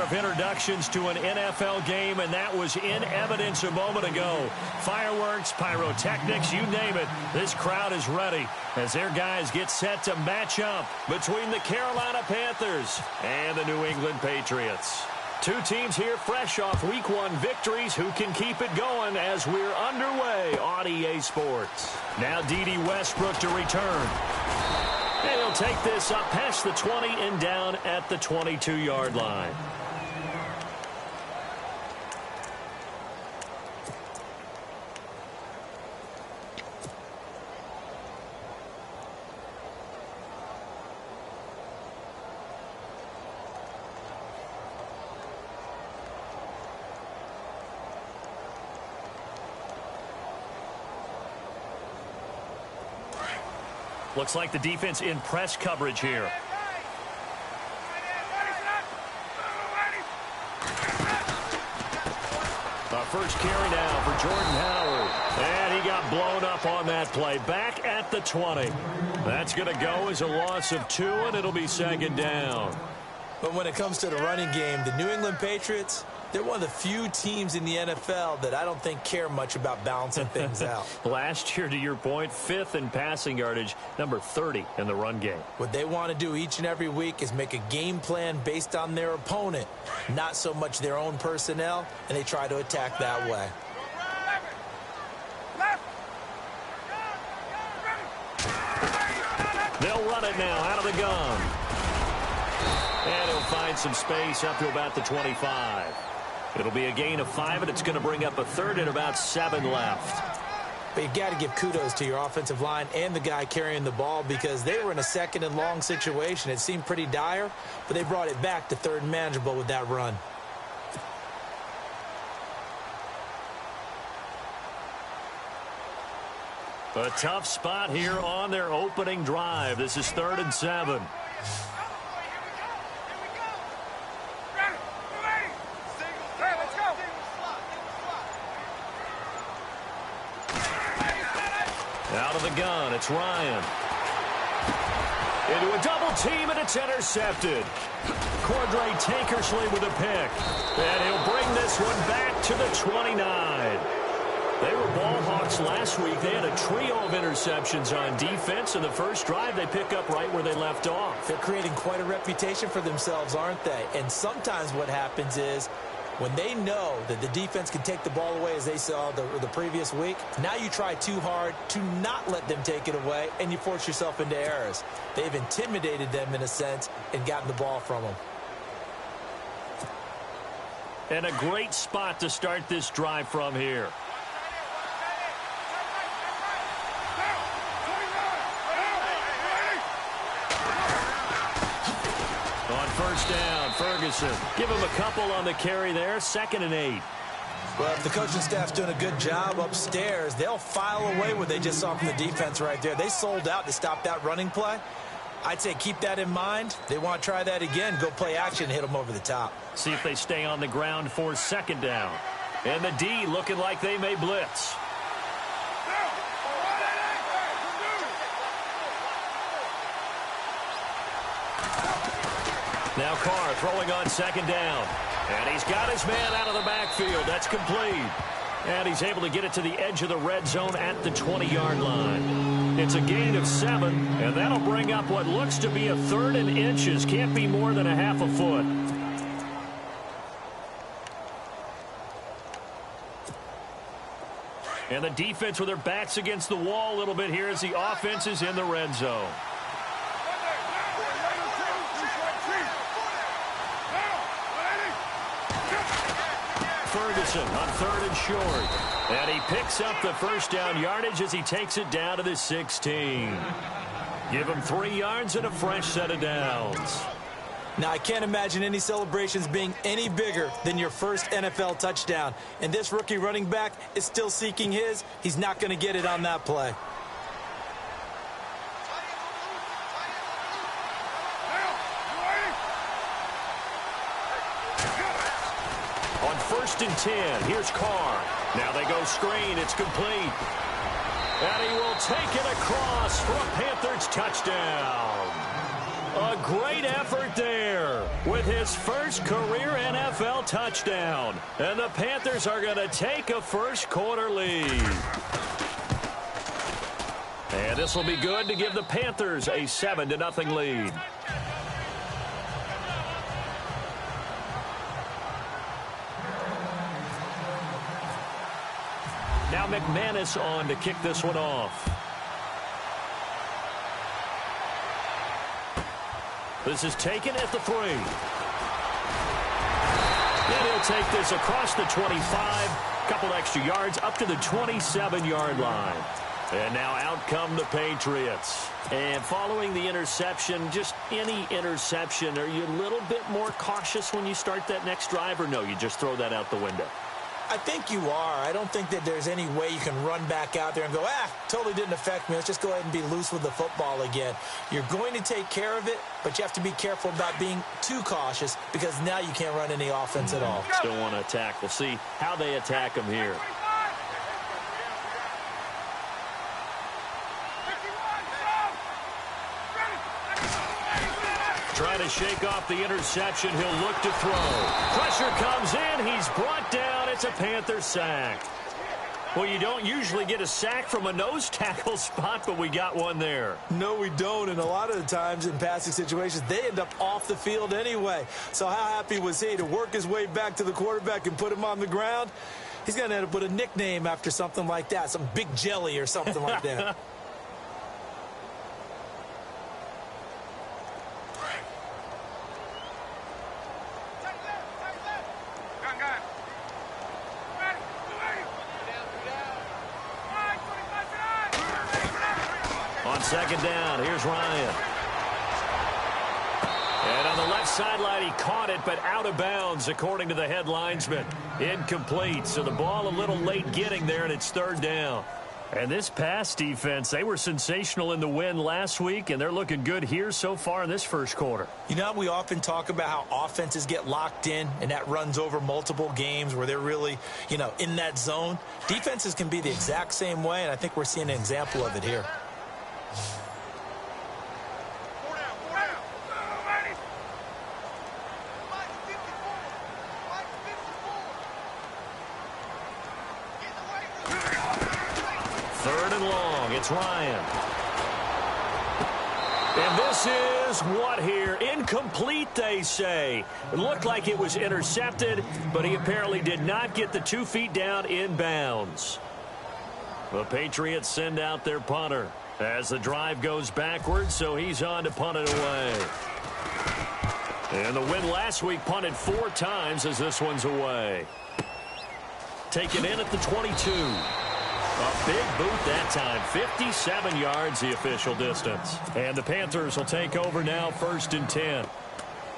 of introductions to an NFL game, and that was in evidence a moment ago. Fireworks, pyrotechnics, you name it. This crowd is ready as their guys get set to match up between the Carolina Panthers and the New England Patriots. Two teams here fresh off Week 1 victories. Who can keep it going as we're underway on EA Sports? Now D.D. Westbrook to return. And he'll take this up past the 20 and down at the 22-yard line. Looks like the defense in press coverage here. Our first carry now for Jordan Howard. And he got blown up on that play. Back at the 20. That's going to go as a loss of 2, and it'll be second down. But when it comes to the running game, the New England Patriots, they're one of the few teams in the NFL that I don't think care much about balancing things out. Last year, to your point, 5th in passing yardage, number 30 in the run game. What they want to do each and every week is make a game plan based on their opponent, not so much their own personnel, and they try to attack that way. They'll run it now out of the gun. And he'll find some space up to about the 25. It'll be a gain of 5, and it's going to bring up a third and about 7 left. But you've got to give kudos to your offensive line and the guy carrying the ball because they were in a second and long situation. It seemed pretty dire, but they brought it back to third and manageable with that run. A tough spot here on their opening drive. This is 3rd and 7. Out of the gun, it's Ryan. Into a double team, and it's intercepted. Cordray Tankersley with a pick. And he'll bring this one back to the 29. They were ball hawks last week. They had a trio of interceptions on defense. In the first drive, they pick up right where they left off. They're creating quite a reputation for themselves, aren't they? And sometimes what happens is when they know that the defense can take the ball away, as they saw the previous week, now you try too hard to not let them take it away, and you force yourself into errors. They've intimidated them in a sense and gotten the ball from them. And a great spot to start this drive from here. On first down, Ferguson. Give him a couple on the carry there. 2nd and 8. Well, if the coaching staff's doing a good job upstairs, they'll file away what they just saw from the defense right there. They sold out to stop that running play. I'd say keep that in mind. They want to try that again. Go play action, hit them over the top. See if they stay on the ground for 2nd down. And the D looking like they may blitz. Now Carr throwing on 2nd down. And he's got his man out of the backfield. That's complete. And he's able to get it to the edge of the red zone at the 20-yard line. It's a gain of 7, and that'll bring up what looks to be a 3rd and inches. Can't be more than a half a foot. And the defense with their backs against the wall a little bit here as the offense is in the red zone. Ferguson on 3rd and short. And he picks up the first down yardage as he takes it down to the 16. Give him 3 yards and a fresh set of downs. Now, I can't imagine any celebrations being any bigger than your first NFL touchdown. And this rookie running back is still seeking his. He's not going to get it on that play. On 1st and 10, here's Carr. Now they go screen. It's complete. And he will take it across for a Panthers touchdown. A great effort there with his first career NFL touchdown. And the Panthers are going to take a first-quarter lead. And this will be good to give the Panthers a 7-0 lead. Now McManus on to kick this one off. This is taken at the 3. And he'll take this across the 25. Couple extra yards up to the 27-yard line. And now out come the Patriots. And following the interception, just any interception, are you a little bit more cautious when you start that next drive, or no, you just throw that out the window? I think you are. I don't think that there's any way you can run back out there and go, totally didn't affect me. Let's just go ahead and be loose with the football again. You're going to take care of it, but you have to be careful about being too cautious because now you can't run any offense at all. Still want to attack. We'll see how they attack them here. Trying to shake off the interception. He'll look to throw. Pressure comes in. He's brought down. It's a Panther sack. Well, you don't usually get a sack from a nose tackle spot, but we got one there. No, we don't. And a lot of the times in passing situations, they end up off the field anyway. So how happy was he to work his way back to the quarterback and put him on the ground? He's going to end up with a nickname after something like that, some Big Jelly or something like that. On second down, here's Ryan. And on the left sideline, he caught it, but out of bounds, according to the head linesman. Incomplete, so the ball a little late getting there, and it's third down. And this pass defense, they were sensational in the win last week, and they're looking good here so far in this first quarter. You know, we often talk about how offenses get locked in, and that runs over multiple games where they're really, in that zone. Defenses can be the exact same way, and I think we're seeing an example of it here. Third and long, it's Ryan. And this is what here? Incomplete, they say. It looked like it was intercepted, but he apparently did not get the 2 feet down in bounds. The Patriots send out their punter as the drive goes backwards, so he's on to punt it away. And the win last week punted 4 times as this one's away. Taken in at the 22. A big boot that time. 57 yards the official distance. And the Panthers will take over now, 1st and 10.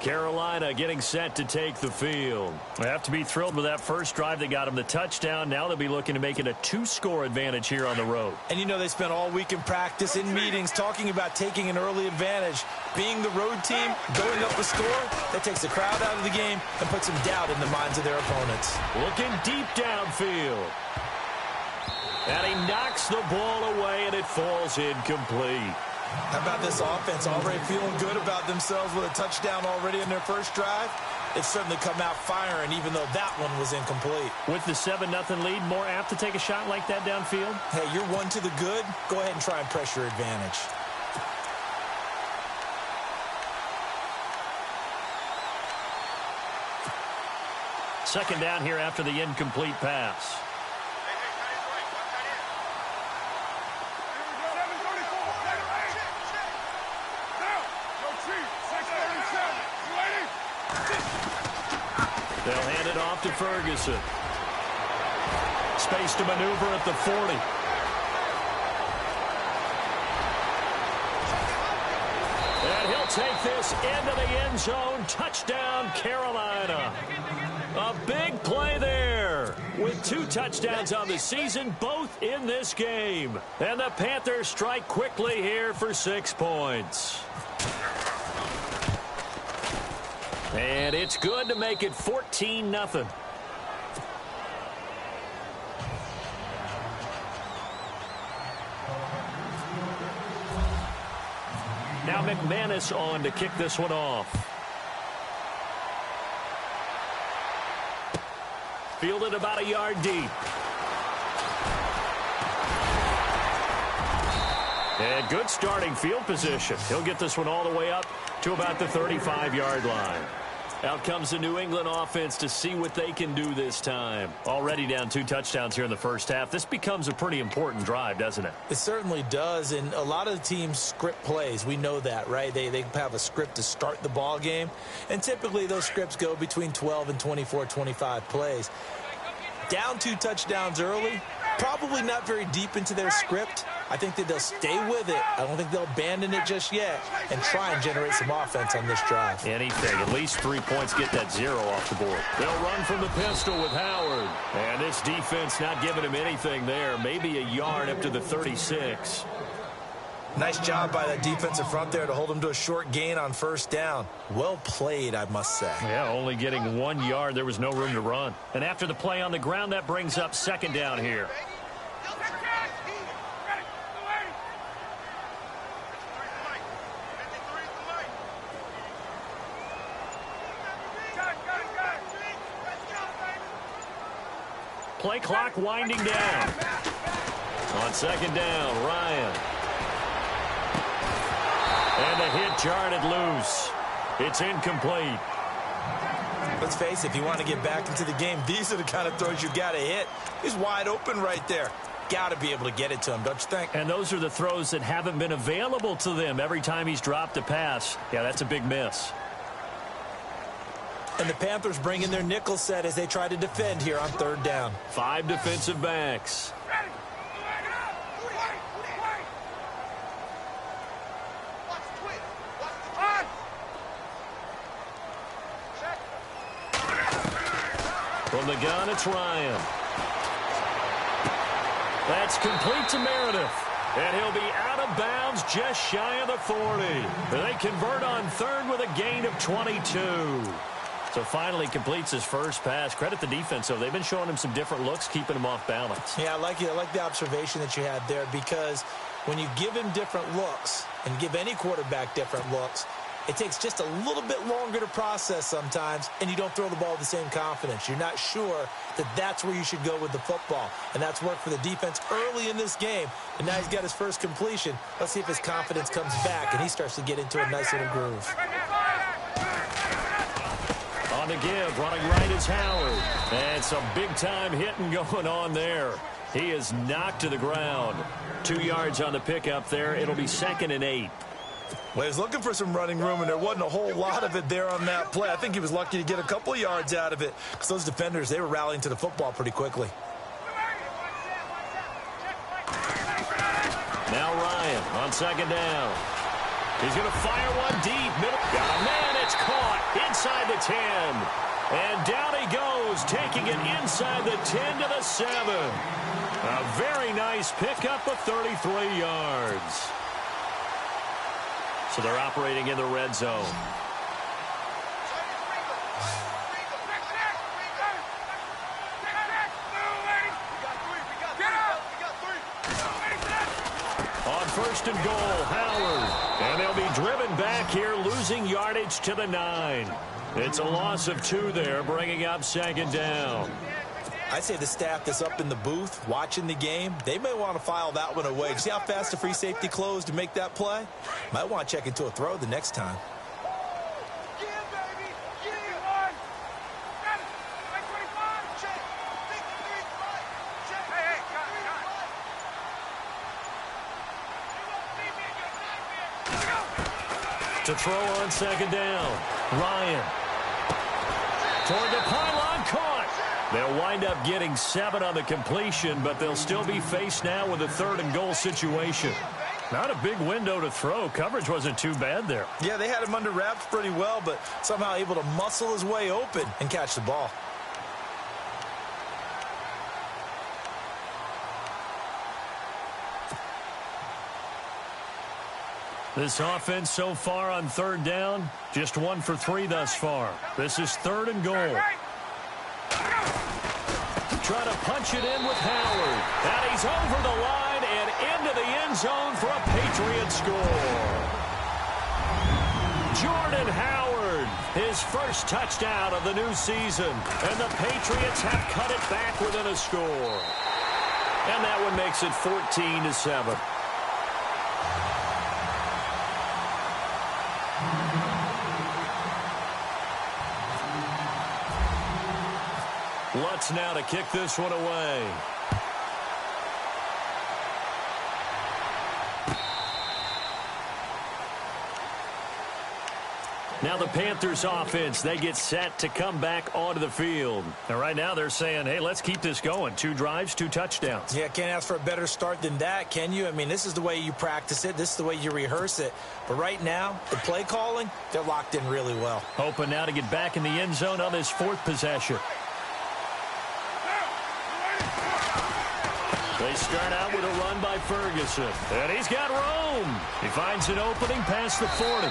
Carolina getting set to take the field. They have to be thrilled with that first drive that got them the touchdown. Now they'll be looking to make it a 2-score advantage here on the road. And they spent all week in practice, in meetings, talking about taking an early advantage. Being the road team, going up a score, that takes the crowd out of the game and puts some doubt in the minds of their opponents. Looking deep downfield. And he knocks the ball away, and it falls incomplete. How about this offense already feeling good about themselves with a touchdown already in their first drive? It's certainly come out firing, even though that one was incomplete. With the 7-0 lead, more apt to take a shot like that downfield? Hey, you're one to the good. Go ahead and try and press your advantage. Second down here after the incomplete pass. They'll hand it off to Ferguson. Space to maneuver at the 40. And he'll take this into the end zone. Touchdown, Carolina. A big play there with 2 touchdowns on the season, both in this game. And the Panthers strike quickly here for 6 points. And it's good to make it 14-0. Now McManus on to kick this one off. Fielded about a yard deep. And good starting field position. He'll get this one all the way up to about the 35-yard line. Out comes the New England offense to see what they can do this time. Already down 2 touchdowns here in the first half. This becomes a pretty important drive, doesn't it? It certainly does, and a lot of the teams script plays. We know that, right? They have a script to start the ball game, and typically those scripts go between 12 and 24, 25 plays. Down 2 touchdowns early, probably not very deep into their script. I think that they'll stay with it. I don't think they'll abandon it just yet and try and generate some offense on this drive. Anything. At least 3 points, get that 0 off the board. They'll run from the pistol with Howard. And this defense not giving him anything there. Maybe a yard up to the 36. Nice job by that defensive front there to hold him to a short gain on first down. Well played, I must say. Yeah, only getting 1 yard. There was no room to run. And after the play on the ground, that brings up second down here. Play clock winding down. On second down, Ryan. And the hit jarred loose. It's incomplete. Let's face it, if you want to get back into the game, these are the kind of throws you got to hit. He's wide open right there. Got to be able to get it to him, don't you think? And those are the throws that haven't been available to them every time he's dropped a pass. Yeah, that's a big miss. And the Panthers bring in their nickel set as they try to defend here on third down. 5 defensive backs. From the gun, it's Ryan. That's complete to Meredith. And he'll be out of bounds just shy of the 40. They convert on third with a gain of 22. So finally completes his first pass. Credit the defense, though. They've been showing him some different looks, keeping him off balance. Yeah, I like the observation that you had there, because when you give him different looks and give any quarterback different looks, it takes just a little bit longer to process sometimes, and you don't throw the ball with the same confidence. You're not sure that that's where you should go with the football, and that's worked for the defense early in this game. And now he's got his first completion. Let's see if his confidence comes back, and he starts to get into a nice little groove. On the give, running right is Howard. And some big-time hitting going on there. He is knocked to the ground. 2 yards on the pickup there. It'll be 2nd and 8. Well, he was looking for some running room, and there wasn't a whole lot of it there on that play. I think he was lucky to get a couple of yards out of it, because those defenders, they were rallying to the football pretty quickly. Now Ryan on second down. He's going to fire one deep. Middle. Got a man. It's caught inside the 10. And down he goes, taking it inside the 10 to the 7. A very nice pickup of 33 yards. So they're operating in the red zone. On first and goal, Howard. And they'll be driven back here, losing yardage to the 9. It's a loss of 2 there, bringing up second down. I'd say the staff that's up in the booth watching the game, they may want to file that one away. See how fast the free safety closed to make that play? Might want to check into a throw the next time. To throw on second down, Ryan. Toward the pylon, caught. They'll wind up getting 7 on the completion, but they'll still be faced now with a 3rd and goal situation. Not a big window to throw. Coverage wasn't too bad there. Yeah, they had him under wraps pretty well, but somehow able to muscle his way open and catch the ball. This offense so far on third down, just 1 for 3 thus far. This is 3rd and goal. Trying to punch it in with Howard. And he's over the line and into the end zone for a Patriot score. Jordan Howard, his first touchdown of the new season. And the Patriots have cut it back within a score. And that one makes it 14-7. Lutz now to kick this one away. Now the Panthers offense, they get set to come back onto the field. And right now they're saying, hey, let's keep this going. 2 drives, 2 touchdowns. Yeah, can't ask for a better start than that, can you? I mean, this is the way you practice it. This is the way you rehearse it. But right now, the play calling, they're locked in really well. Hoping now to get back in the end zone on this 4th possession. They start out with a run by Ferguson. And he's got room. He finds an opening past the 40.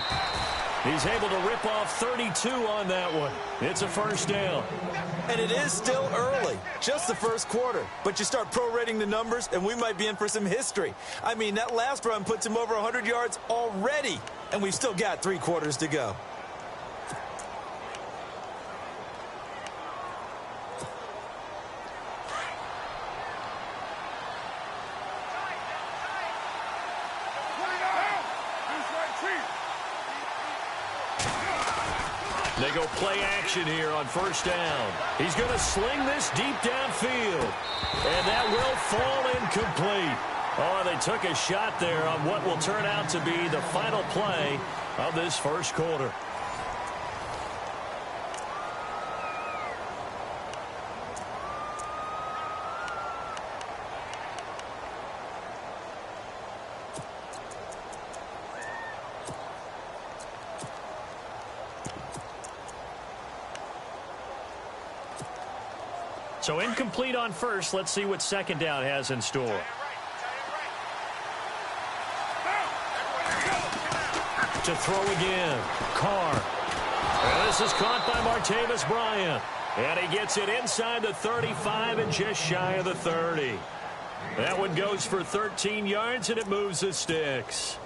He's able to rip off 32 on that one. It's a first down. And it is still early, just the first quarter. But you start prorating the numbers, and we might be in for some history. I mean, that last run puts him over 100 yards already, and we've still got 3 quarters to go. They go play action here on first down. He's going to sling this deep downfield. And that will fall incomplete. Oh, they took a shot there on what will turn out to be the final play of this first quarter. So incomplete on first. Let's see what second down has in store. To throw again. Carr. And this is caught by Martavis Bryant. And he gets it inside the 35 and just shy of the 30. That one goes for 13 yards, and it moves the sticks.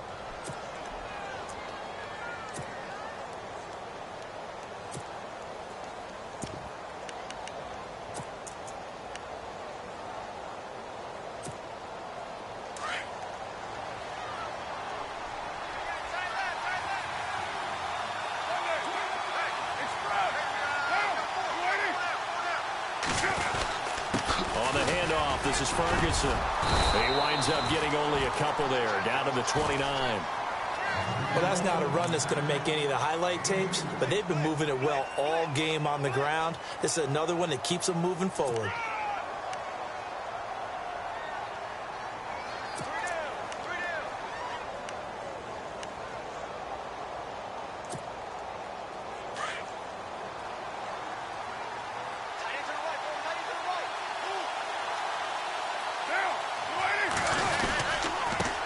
This is Ferguson. He winds up getting only a couple there, down to the 29. Well, that's not a run that's going to make any of the highlight tapes, but they've been moving it well all game on the ground. This is another one that keeps them moving forward.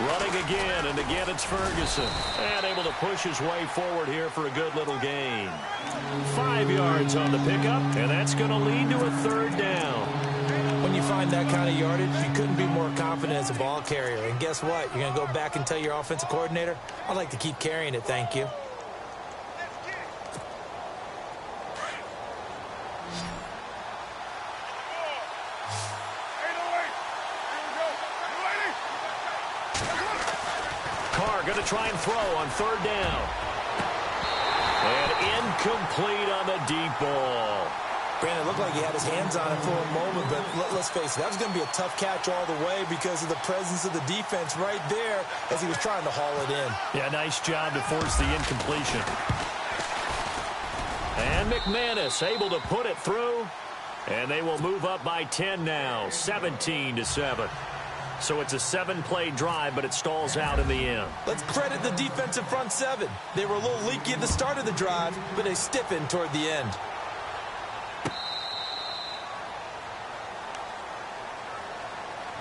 Running again, and again it's Ferguson. And able to push his way forward here for a good little gain. 5 yards on the pickup, and that's going to lead to a third down. When you find that kind of yardage, you couldn't be more confident as a ball carrier. And guess what? You're going to go back and tell your offensive coordinator, I'd like to keep carrying it, thank you. Going to try and throw on third down. And incomplete on the deep ball. Brandon, it looked like he had his hands on it for a moment, but let's face it, that was going to be a tough catch all the way because of the presence of the defense right there as he was trying to haul it in. Yeah, nice job to force the incompletion. And McManus able to put it through. And they will move up by 10 now, 17-7. So it's a 7-play drive, but it stalls out in the end. Let's credit the defensive front seven. They were a little leaky at the start of the drive, but they stiffened toward the end.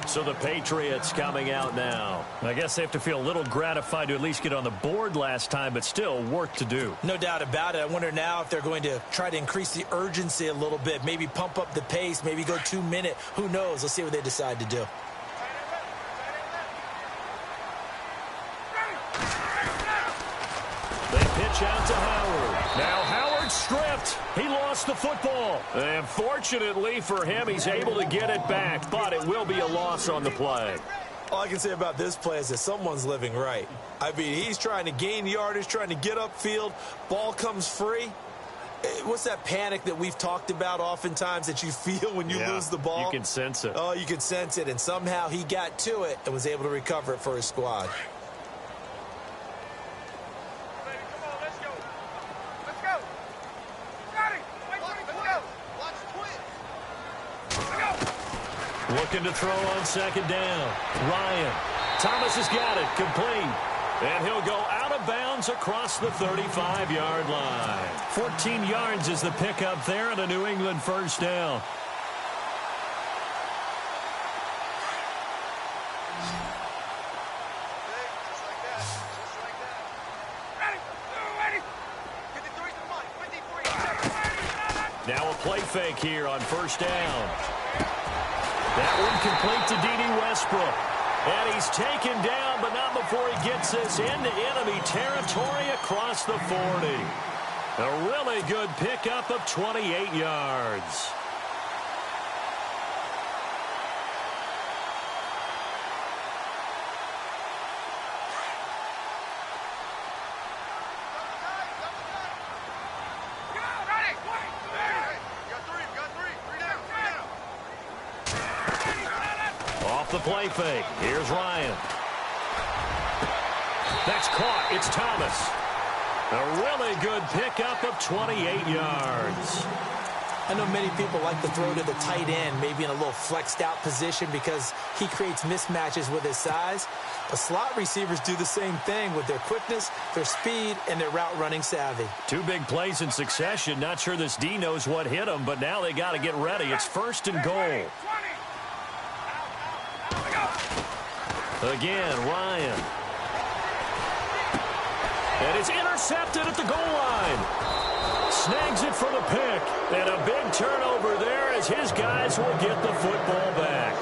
So the Patriots coming out now. I guess they have to feel a little gratified to at least get on the board last time, but still work to do. No doubt about it. I wonder now if they're going to try to increase the urgency a little bit, maybe pump up the pace, maybe go 2-minute. Who knows? Let's see what they decide to do. They pitch out to Howard. Now Howard stripped. He lost the football. And fortunately for him, he's able to get it back, but it will be a loss on the play. All I can say about this play is that someone's living right. I mean, he's trying to gain yardage, trying to get upfield. Ball comes free. What's that panic that we've talked about oftentimes that you feel when you lose the ball? You can sense it. Oh, you can sense it, and somehow he got to it and was able to recover it for his squad. Looking to throw on second down. Ryan. Thomas has got it. Complete. And he'll go out of bounds across the 35-yard line. 14 yards is the pickup there and a New England first down. Now a play fake here on first down. That one complete to D.D. Westbrook. And he's taken down, but not before he gets this into enemy territory across the 40. A really good pickup of 28 yards. The play fake. Here's Ryan. That's caught. It's Thomas. A really good pickup of 28 yards. I know many people like to throw to the tight end, maybe in a little flexed out position because he creates mismatches with his size. But slot receivers do the same thing with their quickness, their speed, and their route running savvy. Two big plays in succession. Not sure this D knows what hit him, but now they got to get ready. It's first and goal. Again, Ryan. And it's intercepted at the goal line. Snags it for the pick. And a big turnover there as his guys will get the football back.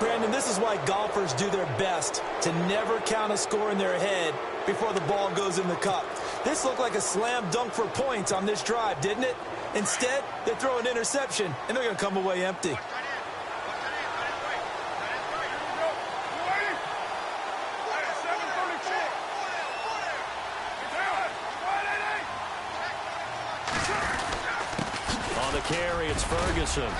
Brandon, this is why golfers do their best to never count a score in their head before the ball goes in the cup. This looked like a slam dunk for points on this drive, didn't it? Instead, they throw an interception, and they're going to come away empty. Carry, it's Ferguson.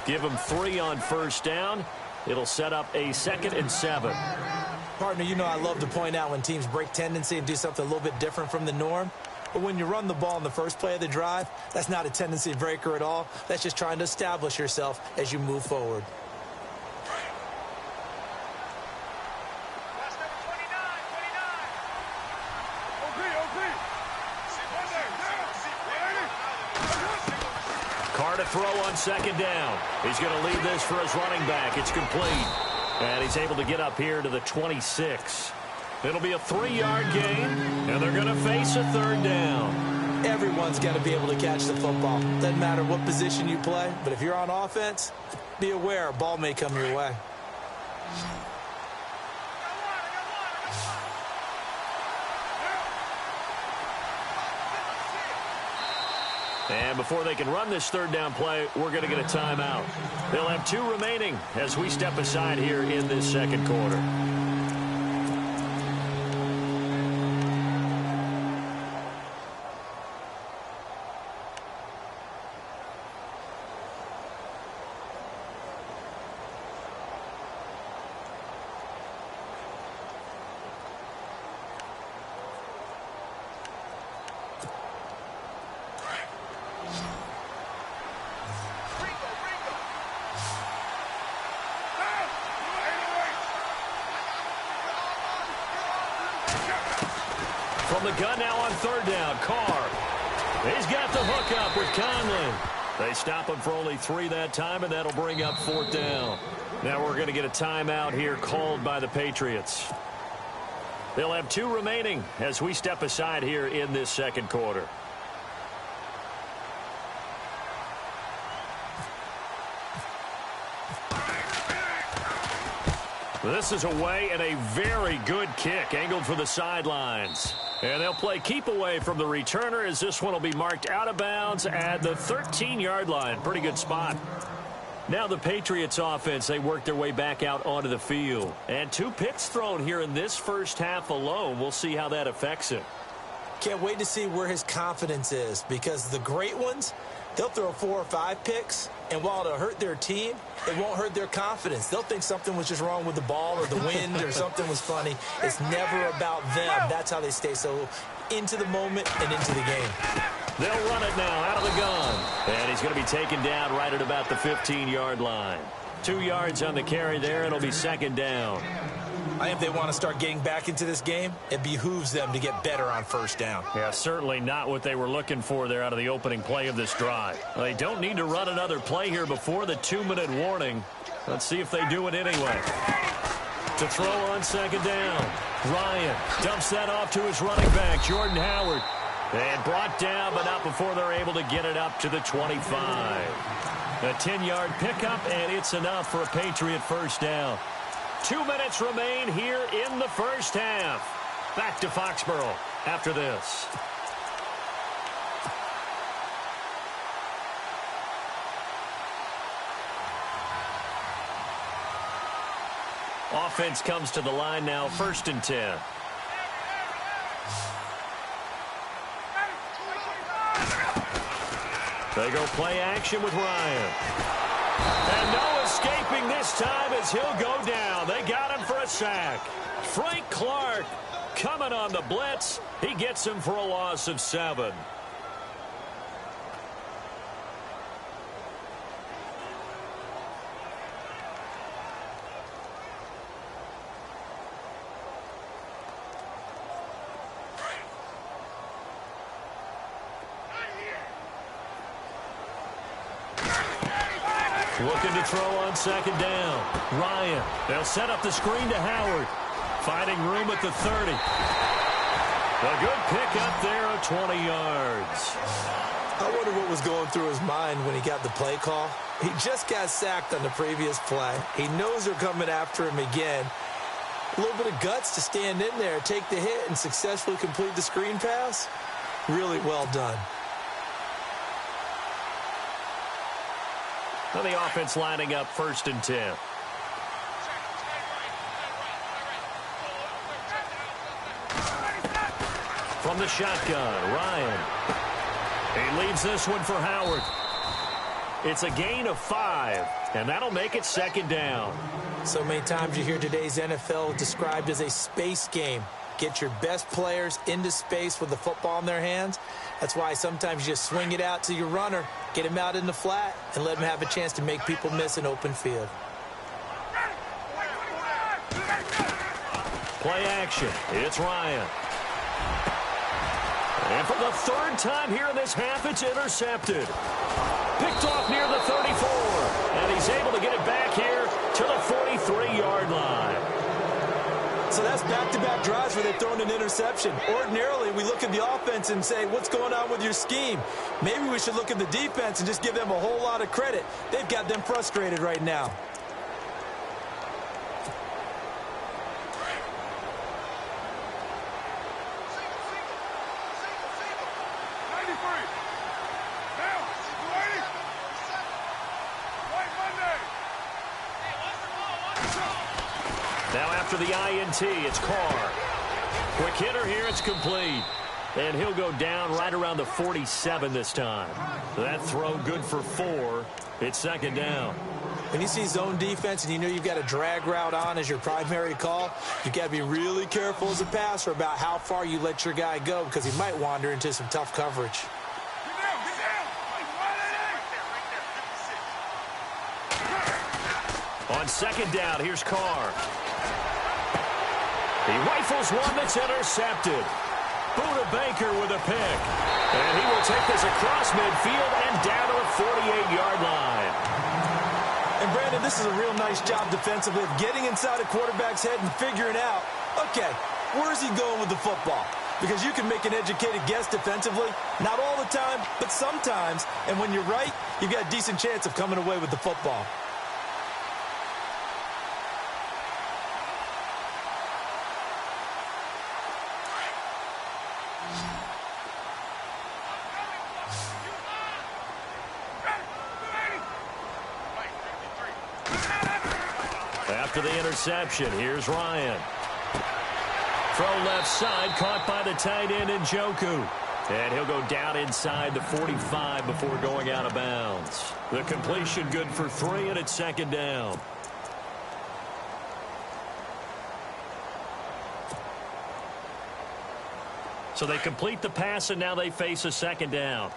Give him 3 on first down. It'll set up a 2nd and 7. Partner, you know I love to point out when teams break tendency and do something a little bit different from the norm. But when you run the ball in the first play of the drive, that's not a tendency breaker at all. That's just trying to establish yourself as you move forward. To throw on second down. He's going to lead this for his running back. It's complete. And he's able to get up here to the 26. It'll be a 3-yard gain, and they're going to face a 3rd down. Everyone's got to be able to catch the football. Doesn't matter what position you play, but if you're on offense, be aware a ball may come your way. And before they can run this 3rd down play, we're going to get a timeout. They'll have 2 remaining as we step aside here in this 2nd quarter. From the gun now on 3rd down, Carr. He's got the hook up with Conley. They stop him for only 3 that time, and that'll bring up 4th down. Now we're going to get a timeout here called by the Patriots. They'll have 2 remaining as we step aside here in this 2nd quarter. This is away and a very good kick angled for the sidelines. And they'll play keep away from the returner as this one will be marked out of bounds at the 13-yard line. Pretty good spot. Now the Patriots offense, they work their way back out onto the field. And 2 picks thrown here in this first half alone. We'll see how that affects it. Can't wait to see where his confidence is, because the great ones, they'll throw 4 or 5 picks, and while it'll hurt their team, it won't hurt their confidence. They'll think something was just wrong with the ball or the wind or something was funny. It's never about them. That's how they stay so into the moment and into the game. They'll run it now out of the gun. And he's going to be taken down right at about the 15-yard line. 2 yards on the carry there, and it'll be second down. I think if they want to start getting back into this game, it behooves them to get better on first down. Yeah, certainly not what they were looking for there out of the opening play of this drive. They don't need to run another play here before the 2-minute warning. Let's see if they do it anyway. To throw on second down. Ryan dumps that off to his running back, Jordan Howard. And brought down, but not before they're able to get it up to the 25. A 10-yard pickup, and it's enough for a Patriot first down. 2 minutes remain here in the first half. Back to Foxborough after this. Offense comes to the line now, 1st and 10. They go play action with Ryan. And no escaping this time as he'll go down. They got him for a sack. Frank Clark coming on the blitz. He gets him for a loss of 7. Looking to throw on second down. Ryan, they'll set up the screen to Howard. Finding room at the 30. A good pick up there of 20 yards. I wonder what was going through his mind when he got the play call. He just got sacked on the previous play. He knows they're coming after him again. A little bit of guts to stand in there, take the hit, and successfully complete the screen pass. Really well done. Now the offense lining up 1st and 10. From the shotgun, Ryan. He leaves this one for Howard. It's a gain of 5, and that'll make it second down. So many times you hear today's NFL described as a space game. Get your best players into space with the football in their hands. That's why sometimes you just swing it out to your runner, get him out in the flat, and let him have a chance to make people miss an open field. Play action. It's Ryan. And for the 3rd time here in this half, it's intercepted. Picked off near the 34. And he's able to get it back here to the 43-yard line. So that's back-to-back drives where they've thrown an interception. Ordinarily, we look at the offense and say, what's going on with your scheme? Maybe we should look at the defense and just give them a whole lot of credit. They've got them frustrated right now. Now after the INT, it's Carr. Quick hitter here, it's complete. And he'll go down right around the 47 this time. That throw good for 4. It's second down. When you see zone defense and you know you've got a drag route on as your primary call, you've got to be really careful as a passer about how far you let your guy go, because he might wander into some tough coverage. On second down, here's Carr. He rifles one that's intercepted. Buda Baker with a pick. And he will take this across midfield and down to the 48-yard line. And, Brandon, this is a real nice job defensively of getting inside a quarterback's head and figuring out, okay, where's he going with the football? Because you can make an educated guess defensively. Not all the time, but sometimes. And when you're right, you've got a decent chance of coming away with the football. After the interception, here's Ryan. Throw left side, caught by the tight end Njoku. And he'll go down inside the 45 before going out of bounds. The completion good for 3, and it's second down. So they complete the pass, and now they face a second down.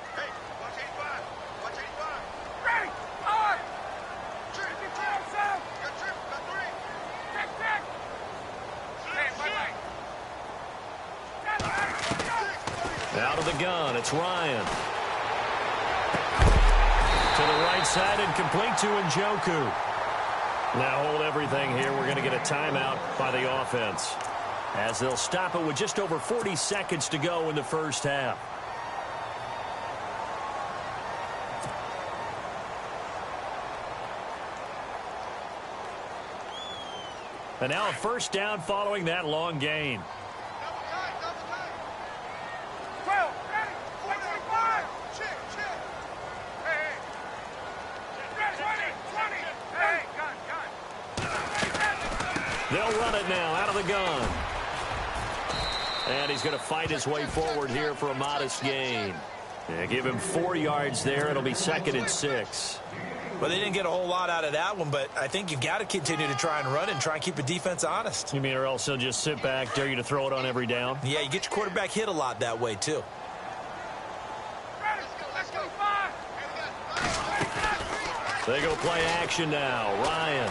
Out of the gun, it's Ryan. To the right side and complete to Njoku. Now hold everything here. We're going to get a timeout by the offense, as they'll stop it with just over 40 seconds to go in the first half. And now a first down following that long gain. They'll run it now out of the gun. And he's going to fight his way forward here for a modest gain. Yeah, give him 4 yards there. It'll be second and 6. Well, they didn't get a whole lot out of that one, but I think you've got to continue to try and run it and try and keep the defense honest. You mean, or else they'll just sit back, dare you to throw it on every down? Yeah, you get your quarterback hit a lot that way, too. They go play action now. Ryan.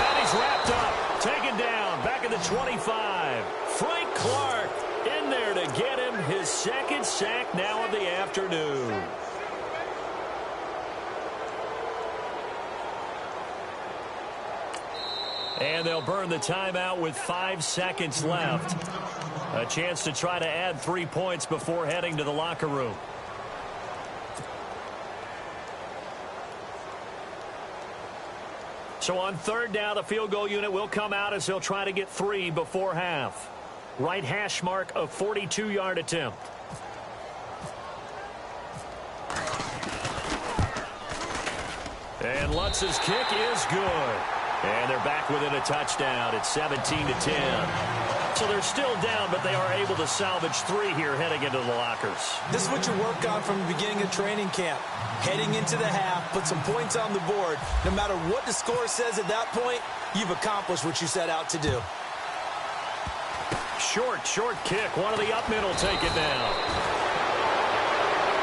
And he's wrapped up. Taken down. Back at the 25. Frank Clark in there to get him his second sack now of the afternoon. And they'll burn the timeout with 5 seconds left. A chance to try to add 3 points before heading to the locker room. So on third down, the field goal unit will come out as they'll try to get 3 before half. Right hash mark, a 42-yard attempt. And Lutz's kick is good. And they're back within a touchdown. It's 17-10. So they're still down, but they are able to salvage 3 here heading into the lockers. This is what you work on from the beginning of training camp. Heading into the half, put some points on the board. No matter what the score says at that point, you've accomplished what you set out to do. Short kick. One of the up men will take it down.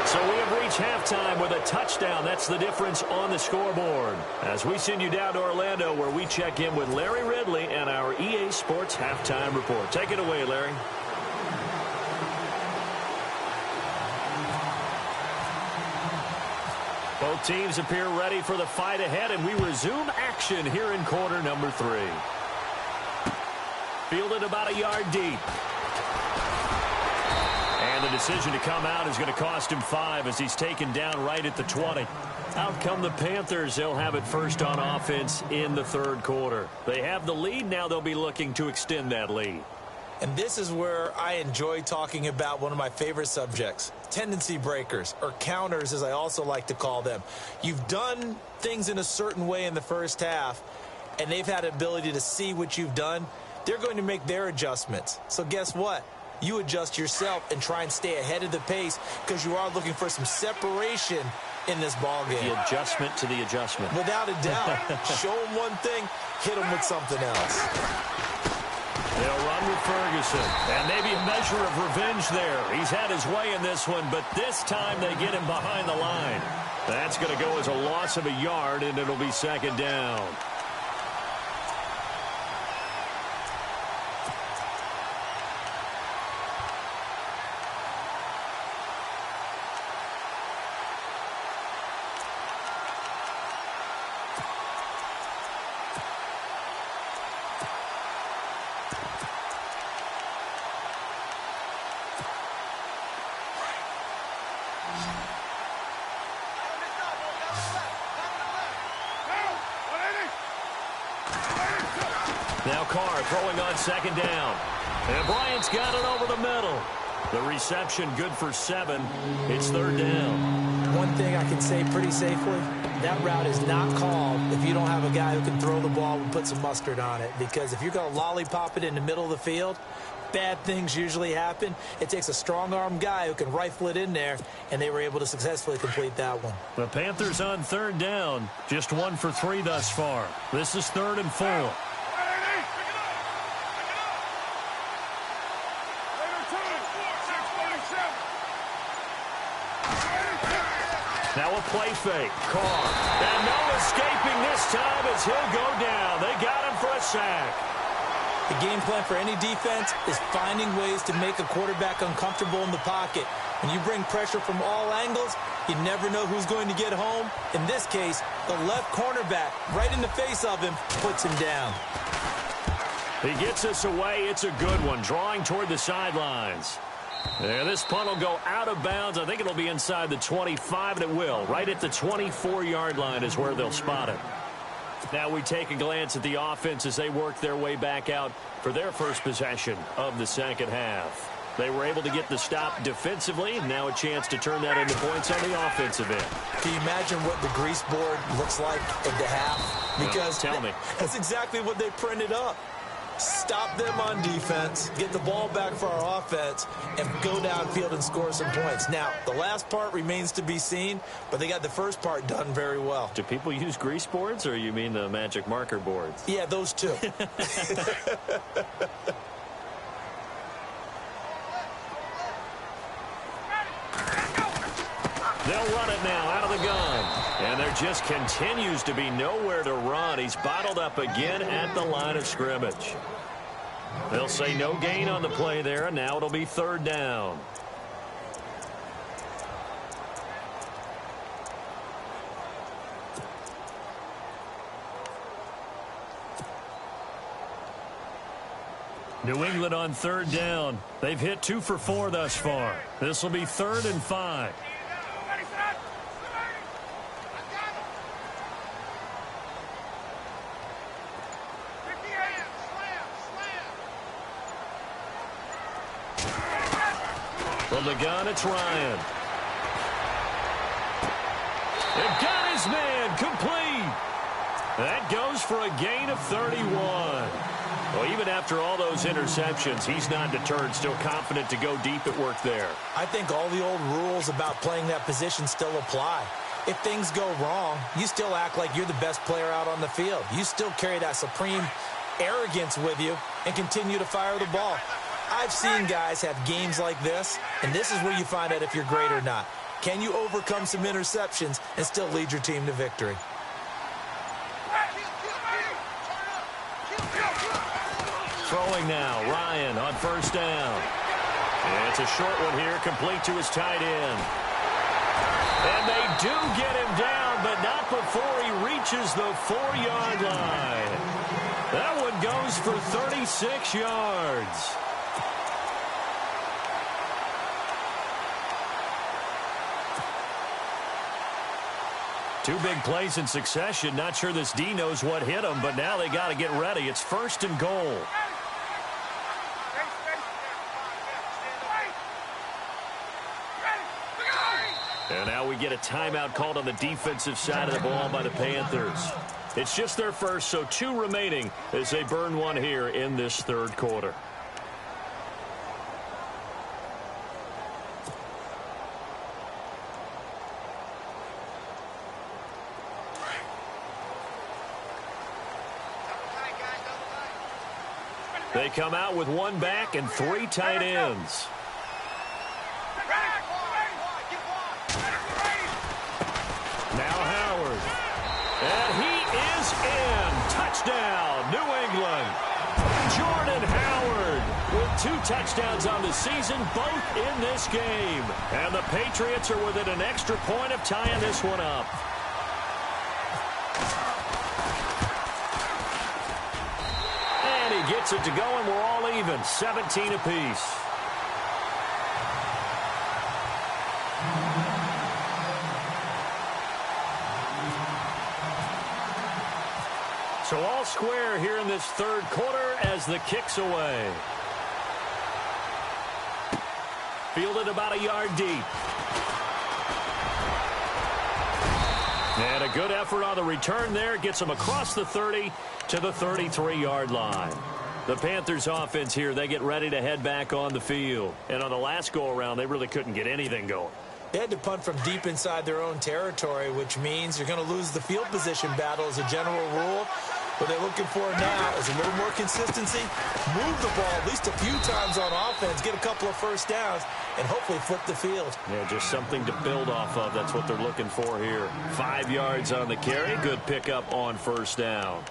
So we have reached halftime with a touchdown. That's the difference on the scoreboard. As we send you down to Orlando, where we check in with Larry Ridley and our EA Sports Halftime Report. Take it away, Larry. Both teams appear ready for the fight ahead, and we resume action here in quarter number 3. Fielded about a yard deep. And the decision to come out is going to cost him 5 as he's taken down right at the 20. Out come the Panthers. They'll have it first on offense in the third quarter. They have the lead. Now they'll be looking to extend that lead. And this is where I enjoy talking about one of my favorite subjects, tendency breakers, or counters as I also like to call them. You've done things in a certain way in the first half, and they've had the ability to see what you've done. They're going to make their adjustments. So guess what? You adjust yourself and try and stay ahead of the pace because you are looking for some separation in this ball game. The adjustment to the adjustment. Without a doubt. Show them one thing, hit them with something else. They'll run with Ferguson, and maybe a measure of revenge there. He's had his way in this one, but this time they get him behind the line. That's going to go as a loss of a yard, and it'll be second down. Now Carr throwing on second down. And Bryant's got it over the middle. The reception good for 7. It's third down. One thing I can say pretty safely, that route is not called if you don't have a guy who can throw the ball and put some mustard on it. Because if you're going to lollipop it in the middle of the field, bad things usually happen. It takes a strong-arm guy who can rifle it in there, and they were able to successfully complete that one. The Panthers on third down, just 1 for 3 thus far. This is 3rd and 4. Now a play fake. Carr. And no escaping this time as he'll go down. They got him for a sack. The game plan for any defense is finding ways to make a quarterback uncomfortable in the pocket. When you bring pressure from all angles, you never know who's going to get home. In this case, the left cornerback, right in the face of him, puts him down. He gets us away. It's a good one, drawing toward the sidelines. Yeah, this punt will go out of bounds. I think it'll be inside the 25, and it will. Right at the 24-yard line is where they'll spot it. Now we take a glance at the offense as they work their way back out for their first possession of the second half. They were able to get the stop defensively. Now a chance to turn that into points on the offensive end. Can you imagine what the grease board looks like at the half? Because tell me. That's exactly what they printed up. Stop them on defense, get the ball back for our offense, and go downfield and score some points. Now, the last part remains to be seen, but they got the first part done very well. Do people use grease boards, or you mean the magic marker boards? Yeah, those two. They'll run it now out of the gun. And there just continues to be nowhere to run. He's bottled up again at the line of scrimmage. They'll say no gain on the play there, and now it'll be 3rd down. New England on 3rd down. They've hit 2 for 4 thus far. This will be 3rd and 5. From the gun, it's Ryan. They've got his man complete. That goes for a gain of 31. Well, even after all those interceptions, he's not deterred, still confident to go deep at work there. I think all the old rules about playing that position still apply. If things go wrong, you still act like you're the best player out on the field. You still carry that supreme arrogance with you and continue to fire the ball. I've seen guys have games like this, and this is where you find out if you're great or not. Can you overcome some interceptions and still lead your team to victory? Throwing now, Ryan on 1st down. And it's a short one here, complete to his tight end. And they do get him down, but not before he reaches the 4-yard line. That one goes for 36 yards. Two big plays in succession. Not sure this D knows what hit him, but now they got to get ready. It's 1st and goal. And now we get a timeout called on the defensive side of the ball by the Panthers. It's just their first, so 2 remaining as they burn one here in this 3rd quarter. They come out with 1 back and 3 tight ends. Now Howard. And he is in. Touchdown, New England. Jordan Howard with 2 touchdowns on the season, both in this game. And the Patriots are within an extra point of tying this one up. Gets it to go, and we're all even, 17 apiece. So all square here in this 3rd quarter as the kick's away. Fielded about a yard deep. And a good effort on the return there. Gets them across the 30 to the 33-yard line. The Panthers offense here, they get ready to head back on the field. And on the last go-around, they really couldn't get anything going. They had to punt from deep inside their own territory, which means you're going to lose the field position battle as a general rule. What they're looking for now is a little more consistency, move the ball at least a few times on offense, get a couple of first downs, and hopefully flip the field. Yeah, just something to build off of. That's what they're looking for here. 5 yards on the carry. Good pickup on first down.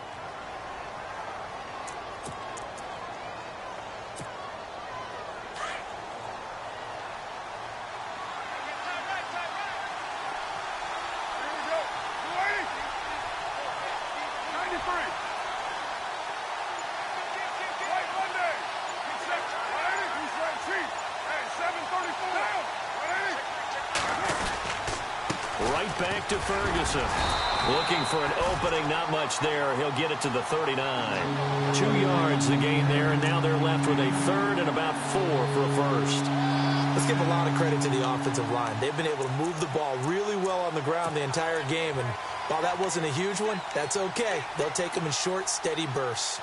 Right back to Ferguson. Looking for an opening, not much there. He'll get it to the 39. 2 yards the gain there, and now they're left with a third and about 4 for a first. Let's give a lot of credit to the offensive line. They've been able to move the ball really well on the ground the entire game, and while that wasn't a huge one, that's okay. They'll take them in short, steady bursts.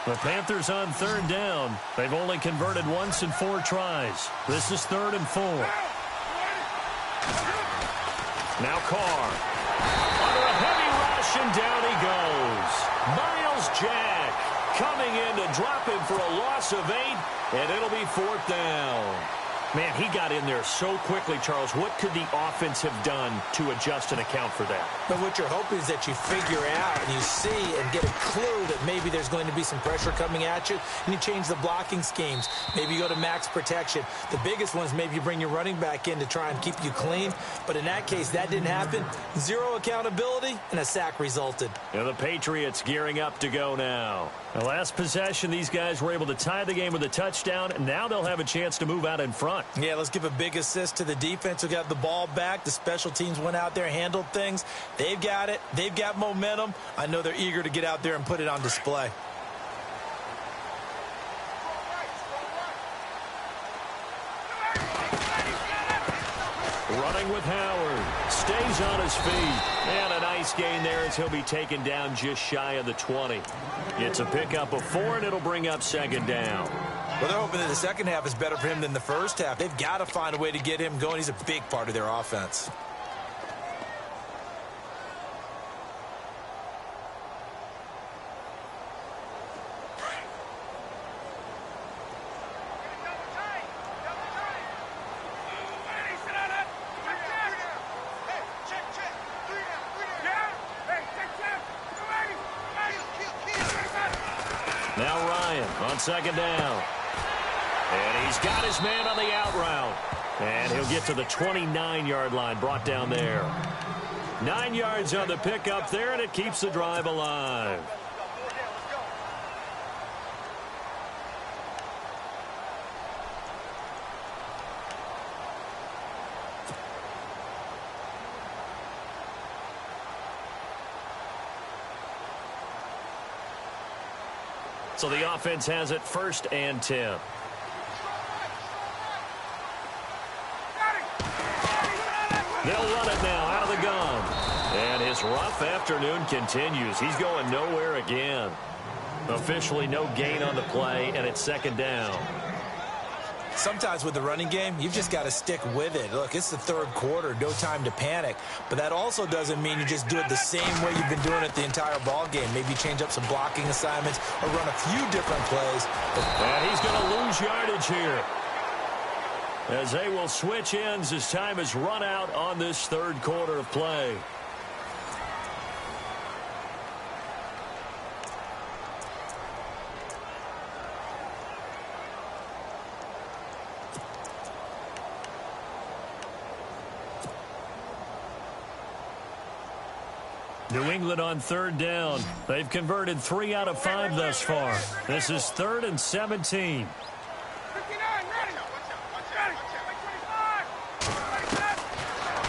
The Panthers on third down. They've only converted once in 4 tries. This is 3rd and 4. Now Carr. Under a heavy rush, and down he goes. Miles Jack coming in to drop him for a loss of 8, and it'll be 4th down. Man, he got in there so quickly, Charles. What could the offense have done to adjust and account for that? But what you're hoping is that you figure out and you see and get a clue that maybe there's going to be some pressure coming at you, and you change the blocking schemes. Maybe you go to max protection. The biggest one is maybe you bring your running back in to try and keep you clean. But in that case, that didn't happen. 0 accountability, and a sack resulted. And the Patriots gearing up to go now. The last possession, these guys were able to tie the game with a touchdown, and now they'll have a chance to move out in front. Yeah, let's give a big assist to the defense who got the ball back. The special teams went out there, handled things. They've got it. They've got momentum. I know they're eager to get out there and put it on display. Running with Howard. Stays on his feet. And a nice gain there as he'll be taken down just shy of the 20. It's a pickup of 4, and it'll bring up 2nd down. Well, they're hoping that the second half is better for him than the first half. They've got to find a way to get him going. He's a big part of their offense. Now Ryan on 2nd down. And he's got his man on the out route. And he'll get to the 29-yard line, brought down there. 9 yards on the pickup there, and it keeps the drive alive. So the offense has it 1st and 10. They'll run it now out of the gun. And his rough afternoon continues. He's going nowhere again. Officially no gain on the play, and it's 2nd down. Sometimes with the running game, you've just got to stick with it. Look, it's the 3rd quarter, no time to panic. But that also doesn't mean you just do it the same way you've been doing it the entire ball game. Maybe change up some blocking assignments or run a few different plays. And he's going to lose yardage here, as they will switch ends as time is run out on this 3rd quarter of play. New England on 3rd down. They've converted 3 out of 5 thus far. This is 3rd and 17.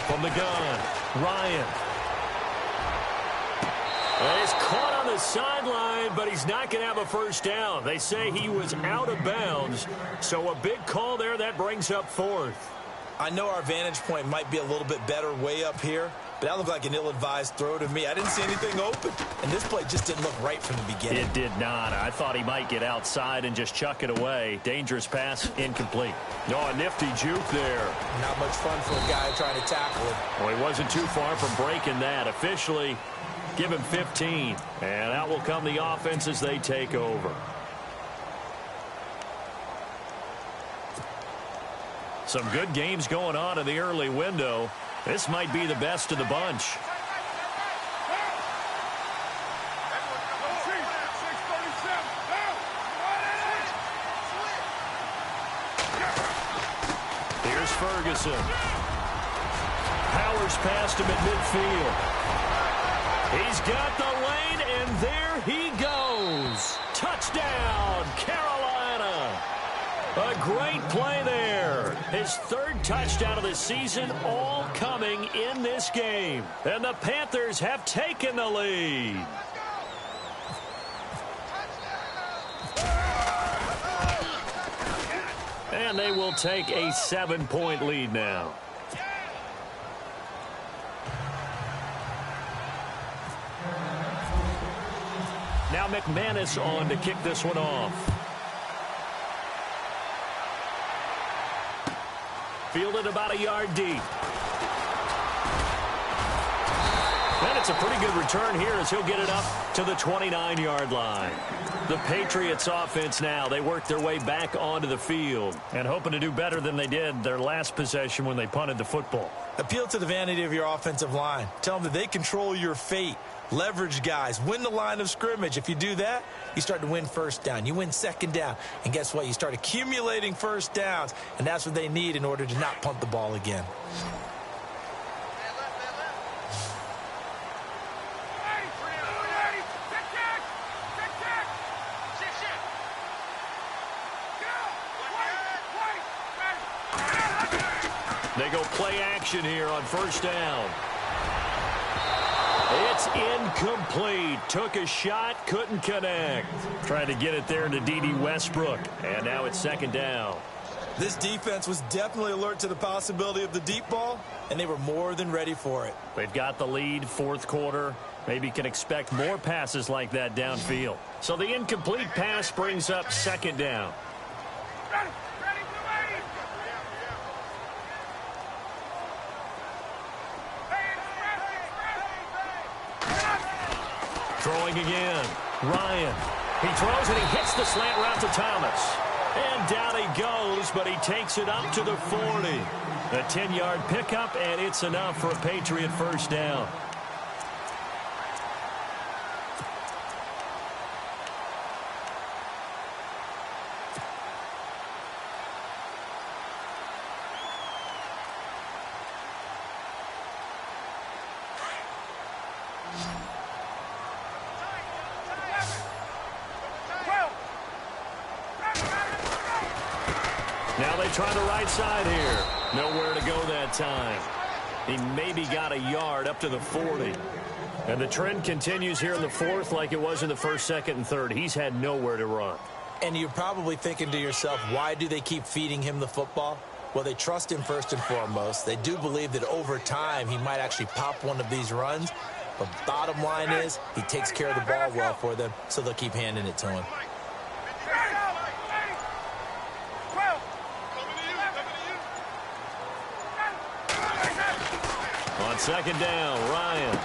From the gun, Ryan. And he's caught on the sideline, but he's not going to have a first down. They say he was out of bounds, so a big call there that brings up 4th. I know our vantage point might be a little bit better way up here, but that looked like an ill-advised throw to me. I didn't see anything open, and this play just didn't look right from the beginning. It did not. I thought he might get outside and just chuck it away. Dangerous pass, incomplete. Oh, a nifty juke there. Not much fun for a guy trying to tackle him. Well, he wasn't too far from breaking that. Officially, give him 15. And out will come the offense as they take over. Some good games going on in the early window. This might be the best of the bunch. Here's Ferguson. Powers past him at midfield. He's got the lane, and there he goes. Touchdown, Carolina. A great play there. His third touchdown of the season, all coming in this game. And the Panthers have taken the lead. And they will take a 7-point lead now. Now McManus on to kick this one off. Fielded about a yard deep. And it's a pretty good return here as he'll get it up to the 29-yard line. The Patriots offense now, they work their way back onto the field and hoping to do better than they did their last possession when they punted the football. Appeal to the vanity of your offensive line. Tell them that they control your fate. Leverage guys. Win the line of scrimmage. If you do that, you start to win first down. You win second down. And guess what? You start accumulating first downs. And that's what they need in order to not punt the ball again. They go play action here on first down. It's incomplete. Took a shot, couldn't connect. Trying to get it there to D.D. Westbrook. And now it's second down. This defense was definitely alert to the possibility of the deep ball, and they were more than ready for it. They've got the lead, fourth quarter. Maybe can expect more passes like that downfield. So the incomplete pass brings up second down. Throwing again. Ryan. He throws and he hits the slant route to Thomas. And down he goes, but he takes it up to the 40. A 10-yard pickup, and it's enough for a Patriot first down. Now they try the right side here. Nowhere to go that time. He maybe got a yard up to the 40. And the trend continues here in the fourth like it was in the first, second, and third. He's had nowhere to run. And you're probably thinking to yourself, why do they keep feeding him the football? Well, they trust him first and foremost. They do believe that over time he might actually pop one of these runs. But bottom line is he takes care of the ball well for them, so they'll keep handing it to him. On second down, Ryan.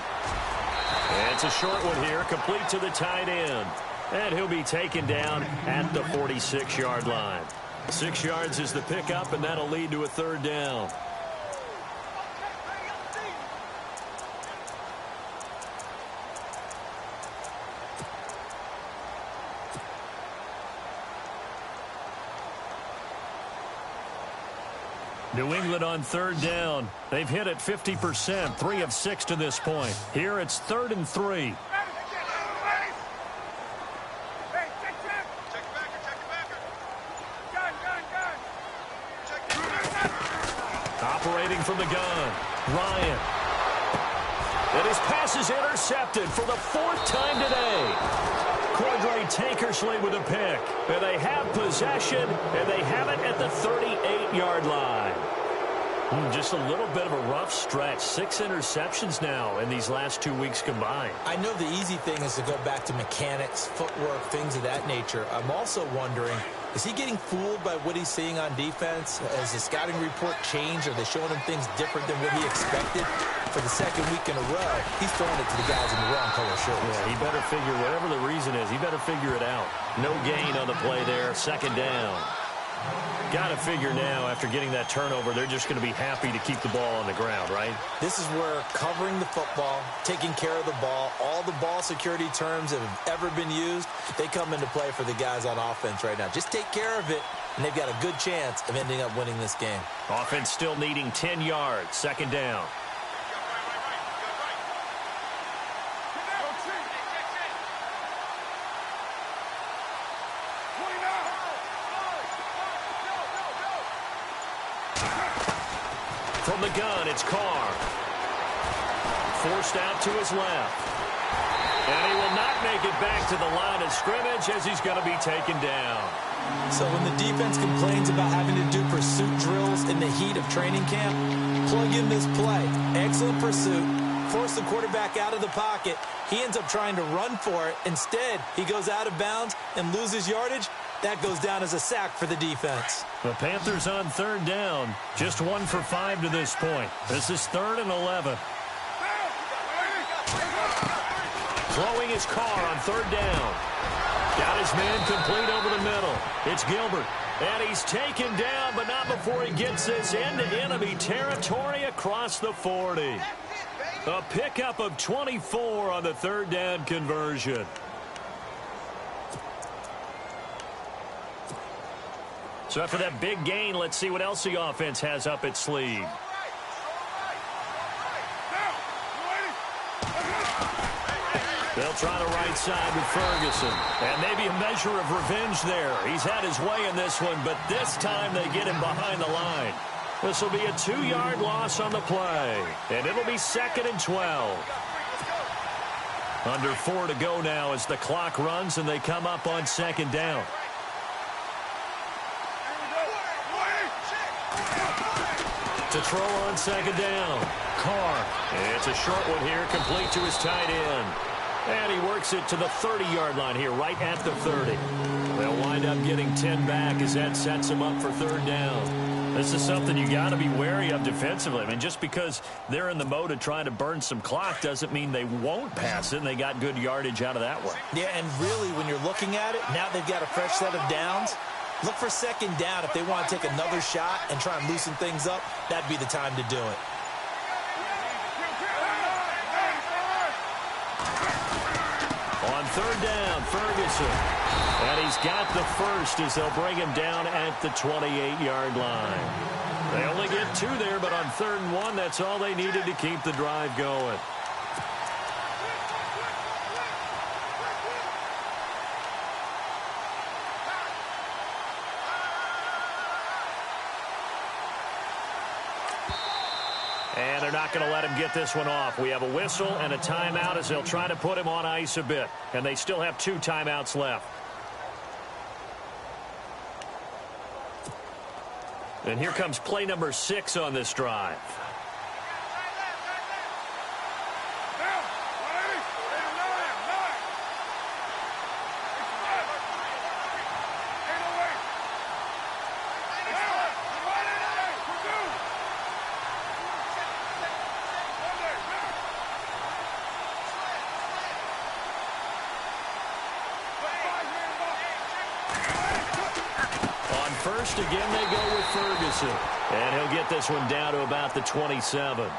And it's a short one here, complete to the tight end. And he'll be taken down at the 46-yard line. 6 yards is the pickup, and that'll lead to a third down. New England on third down. They've hit it 50%, 3 of 6 to this point. Here it's 3rd and 3. Operating from the gun, Ryan. And his pass is intercepted for the 4th time today. Cordray Tankersley with a pick. And they have possession, and they have it at the 38-yard line. Just a little bit of a rough stretch. 6 interceptions now in these last 2 weeks combined. I know the easy thing is to go back to mechanics, footwork, things of that nature. I'm also wondering, is he getting fooled by what he's seeing on defense? Has the scouting report changed? Are they showing him things different than what he expected? For the second week in a row, he's throwing it to the guys in the wrong color shirts. Yeah, he better figure, whatever the reason is, he better figure it out. No gain on the play there. Second down. Got to figure now, after getting that turnover, they're just going to be happy to keep the ball on the ground, right? This is where covering the football, taking care of the ball, all the ball security terms that have ever been used, they come into play for the guys on offense right now. Just take care of it, and they've got a good chance of ending up winning this game. Offense still needing 10 yards. Second down. From the gun, it's Carr. Forced out to his left. And he will not make it back to the line of scrimmage as he's going to be taken down. So when the defense complains about having to do pursuit drills in the heat of training camp, plug in this play. Excellent pursuit. Force the quarterback out of the pocket. He ends up trying to run for it. Instead, he goes out of bounds and loses yardage. That goes down as a sack for the defense. The Panthers on third down. Just 1 for 5 to this point. This is 3rd and 11. Throwing his Carr on 3rd down. Got his man complete over the middle. It's Gilbert. And he's taken down, but not before he gets this into enemy territory across the 40. A pickup of 24 on the 3rd down conversion. So after that big gain, let's see what else the offense has up its sleeve. They'll try the right side with Ferguson. And maybe a measure of revenge there. He's had his way in this one, but this time they get him behind the line. This will be a 2-yard loss on the play. And it'll be 2nd and 12. Under 4 to go now as the clock runs and they come up on 2nd down. To throw on 2nd down. Carr. It's a short one here, complete to his tight end. And he works it to the 30-yard line here, right at the 30. They'll wind up getting 10 back as that sets them up for 3rd down. This is something you got to be wary of defensively. I mean, just because they're in the mode of trying to burn some clock doesn't mean they won't pass it, and they got good yardage out of that one. Yeah, and really, when you're looking at it, now they've got a fresh set of downs. Look for 2nd down if they want to take another shot and try and loosen things up. That'd be the time to do it. On 3rd down, Ferguson. And he's got the first as they'll bring him down at the 28-yard line. They only get 2 there, but on 3rd and 1, that's all they needed to keep the drive going. And they're not going to let him get this one off. We have a whistle and a timeout as they'll try to put him on ice a bit. And they still have 2 timeouts left. And here comes play number 6 on this drive. First, again, they go with Ferguson. And he'll get this one down to about the 27.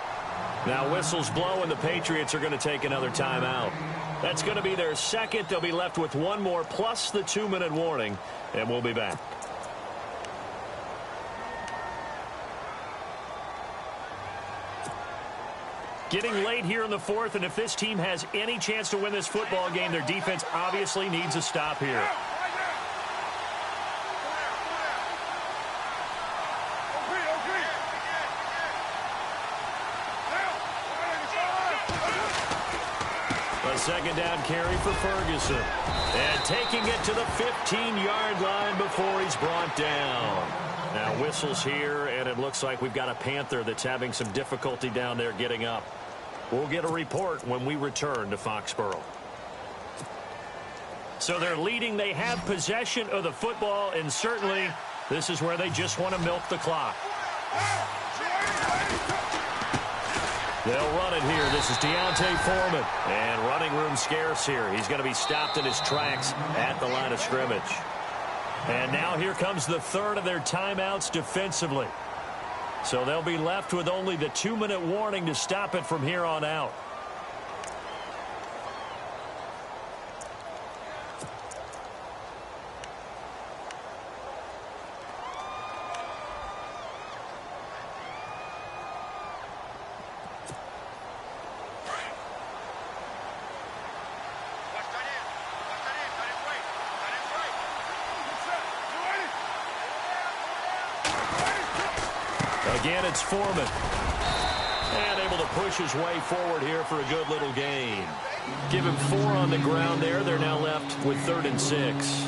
Now, whistles blow, and the Patriots are going to take another timeout. That's going to be their second. They'll be left with 1 more, plus the 2-minute warning, and we'll be back. Getting late here in the 4th, and if this team has any chance to win this football game, their defense obviously needs a stop here. A 2nd down carry for Ferguson. And taking it to the 15-yard line before he's brought down. Now whistles here, and it looks like we've got a Panther that's having some difficulty down there getting up. We'll get a report when we return to Foxborough. So they're leading. They have possession of the football, and certainly this is where they just want to milk the clock. They'll run it here. This is Deontay Foreman. And running room scarce here. He's going to be stopped in his tracks at the line of scrimmage. And now here comes the third of their timeouts defensively. So they'll be left with only the 2-minute warning to stop it from here on out. Again, it's Foreman. And able to push his way forward here for a good little gain. Give him 4 on the ground there. They're now left with 3rd and 6.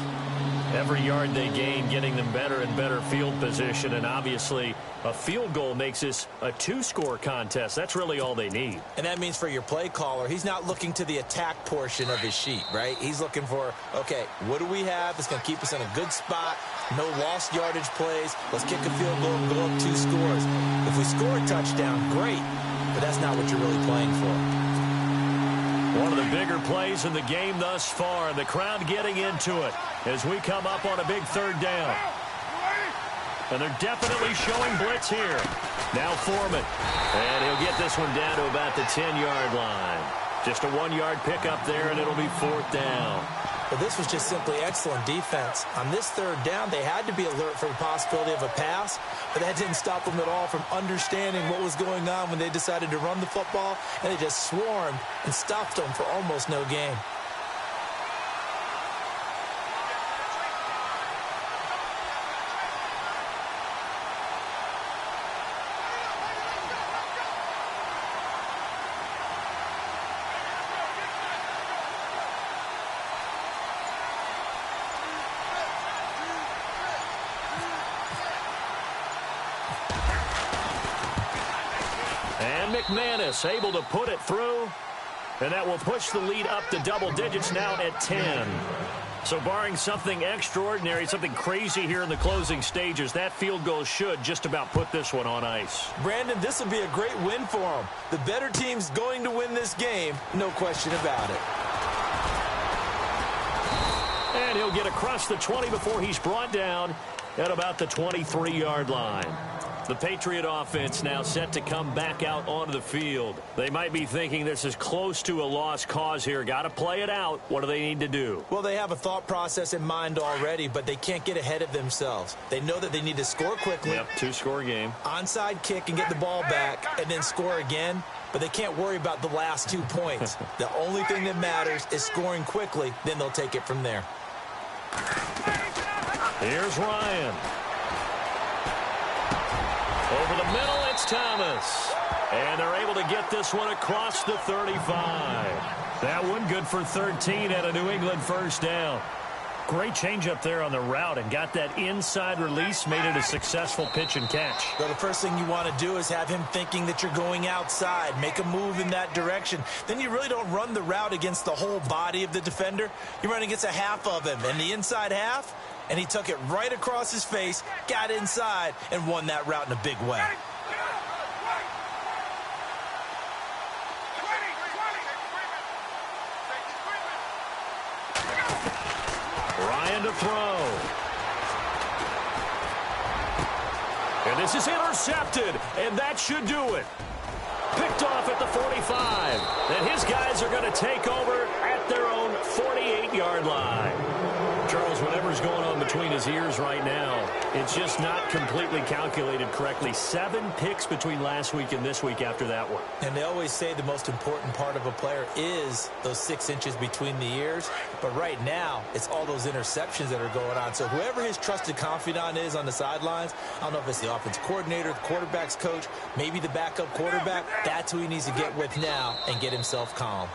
Every yard they gain, getting them better and better field position. And obviously, a field goal makes this a 2-score contest. That's really all they need. And that means for your play caller, he's not looking to the attack portion of his sheet, right? He's looking for, okay, what do we have that's going to keep us in a good spot? No lost yardage plays. Let's kick a field goal and go up 2 scores. If we score a touchdown, great. But that's not what you're really playing for. One of the bigger plays in the game thus far. The crowd getting into it as we come up on a big 3rd down. And they're definitely showing blitz here. Now Foreman. And he'll get this one down to about the 10-yard line. Just a 1-yard pickup there, and it'll be 4th down. Well, this was just simply excellent defense. On this 3rd down, they had to be alert for the possibility of a pass, but that didn't stop them at all from understanding what was going on when they decided to run the football, and they just swarmed and stopped them for almost no gain. McManus able to put it through, and that will push the lead up to double digits now at 10. So barring something extraordinary, something crazy here in the closing stages, that field goal should just about put this one on ice. Brandon, this will be a great win for them. The better team's going to win this game, no question about it. And he'll get across the 20 before he's brought down at about the 23-yard line. The Patriot offense now set to come back out onto the field. They might be thinking this is close to a lost cause here. Got to play it out. What do they need to do? Well, they have a thought process in mind already, but they can't get ahead of themselves. They know that they need to score quickly. Yep, 2-score game. Onside kick and get the ball back and then score again. But they can't worry about the last 2 points. The only thing that matters is scoring quickly. Then they'll take it from there. Here's Ryan. Over the middle, it's Thomas. And they're able to get this one across the 35. That one good for 13 at a New England 1st down. Great change up there on the route and got that inside release, made it a successful pitch and catch. Well, the first thing you want to do is have him thinking that you're going outside, make a move in that direction. Then you really don't run the route against the whole body of the defender. You run against a half of him, and the inside half, and he took it right across his face, got inside, and won that route in a big way. Ryan to throw. And this is intercepted, and that should do it. Picked off at the 45. And his guys are going to take over at their own 48-yard line. Charles, whatever's going on between his ears right now, it's just not completely calculated correctly. 7 picks between last week and this week after that one. And they always say the most important part of a player is those 6 inches between the ears. But right now, it's all those interceptions that are going on. So whoever his trusted confidant is on the sidelines, I don't know if it's the offense coordinator, the quarterback's coach, maybe the backup quarterback, that's who he needs to get with now and get himself calm.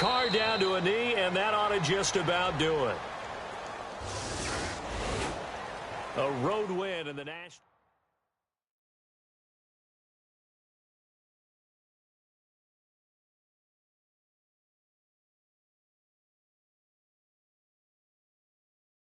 Carr down to a knee, and that ought to just about do it. A road win in the National.